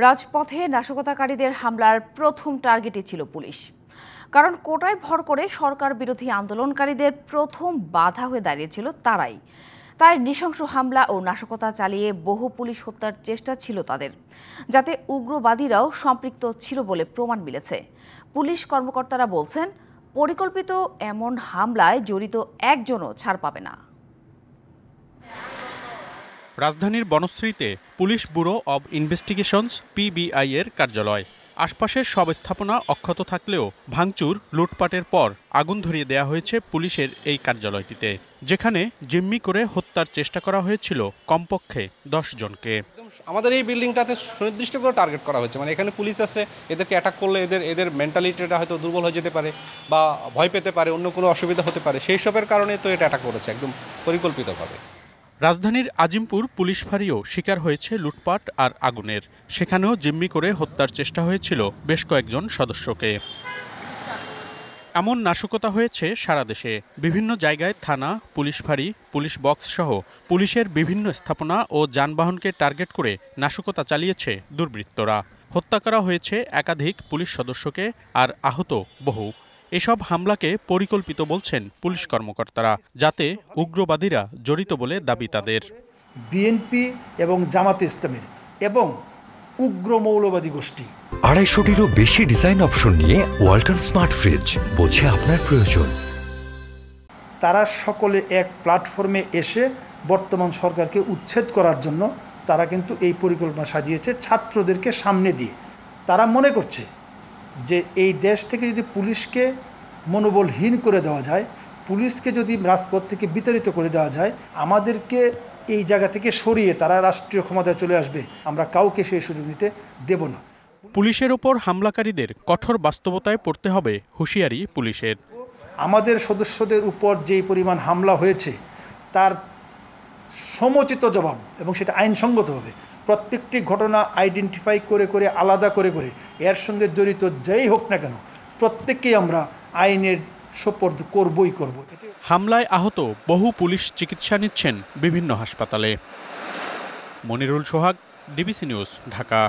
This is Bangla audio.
রাজপথে নাশকতাকারীদের হামলার প্রথম টার্গেটই ছিল পুলিশ। কারণ কোটায় ভর করে সরকার বিরোধী আন্দোলনকারীদের প্রথম বাধা হয়ে দাঁড়িয়েছিল তারাই। তাই নৃশংস হামলা ও নাশকতা চালিয়ে বহু পুলিশ হত্যার চেষ্টা ছিল তাদের, যাতে উগ্রবাদীরাও সম্পৃক্ত ছিল বলে প্রমাণ মিলেছে। পুলিশ কর্মকর্তারা বলছেন, পরিকল্পিত এমন হামলায় জড়িত একজনও ছাড় পাবে না। রাজধানীর বনশ্রীতে police bureau of investigations PBI এর কার্যালয়। আশপাশের সব স্থাপনা অক্ষত থাকলেও ভাঙচুর, লুটপাটের পর আগুন ধরিয়ে দেয়া হয়েছে পুলিশের এই কার্যালয়টিতে, যেখানে জিম্মি করে হত্যার চেষ্টা করা হয়েছিল কমপক্ষে 10 জনকে। আমাদের এই বিল্ডিংটাতে সুনির্দিষ্ট করে টার্গেট করা হয়েছে, মানে এখানে পুলিশ আছে, এদেরকে অ্যাটাক করলে এদের মেন্টালিটিটা হয়তো দুর্বল হয়ে যেতে পারে বা ভয় পেতে পারে, অন্য কোনো অসুবিধা হতে পারে, সেই সবের কারণে তো এটা অ্যাটাক করেছে একদম পরিকল্পিতভাবে। রাজধানীর আজিমপুর পুলিশ ফাঁড়িও শিকার হয়েছে লুটপাট আর আগুনের। সেখানেও জিম্মি করে হত্যার চেষ্টা হয়েছিল বেশ কয়েকজন সদস্যকে। এমন নাশকতা হয়েছে সারা দেশে। বিভিন্ন জায়গায় থানা, পুলিশ ফাঁড়ি, পুলিশ বক্স সহ পুলিশের বিভিন্ন স্থাপনা ও যানবাহনকে টার্গেট করে নাশকতা চালিয়েছে দুর্বৃত্তরা। হত্যা করা হয়েছে একাধিক পুলিশ সদস্যকে আর আহত বহু। এসব হামলাকে পরিকল্পিত বলছেন পুলিশ কর্মকর্তারা, যাতে উগ্রবাদীরা জড়িত বলে দাবি তাদের। বিএনপি এবং জামাতে ইসলামের এবং উগ্র মৌলবাদী গোষ্ঠী 250-টিরও বেশি ডিজাইন অপশন নিয়ে ওয়ালটন স্মার্ট ফ্রিজ, বোঝে আপনার প্রয়োজন। তারা সকলে এক প্ল্যাটফর্মে এসে বর্তমান সরকারকে উচ্ছেদ করার জন্য তারা কিন্তু এই পরিকল্পনা সাজিয়েছে ছাত্রদেরকে সামনে দিয়ে। তারা মনে করছে যে এই দেশ থেকে যদি পুলিশকে মনোবলহীন করে দেওয়া যায়, পুলিশকে যদি রাজপথ থেকে বিতাড়িত করে দেওয়া যায়, আমাদেরকে এই জায়গা থেকে সরিয়ে তারা রাষ্ট্রীয় ক্ষমতায় চলে আসবে, আমরা কাউকে সেই সুযোগ দিতে দেব না। পুলিশের ওপর হামলাকারীদের কঠোর বাস্তবতায় পড়তে হবে হুঁশিয়ারি পুলিশের। আমাদের সদস্যদের উপর যেই পরিমাণ হামলা হয়েছে তার সমুচিত জবাব, এবং সেটা আইনসঙ্গতভাবে প্রত্যেকটি ঘটনা আইডেন্টিফাই করে করে আলাদা করে করে এর সঙ্গে জড়িত যেই হোক না কেন প্রত্যেককেই আমরা আইনের সোপর্দ করবই করব। হামলায় আহত বহু পুলিশ চিকিৎসা নিচ্ছেন বিভিন্ন হাসপাতালে। মনিরুল সোহাগ, ডিবিসি নিউজ, ঢাকা।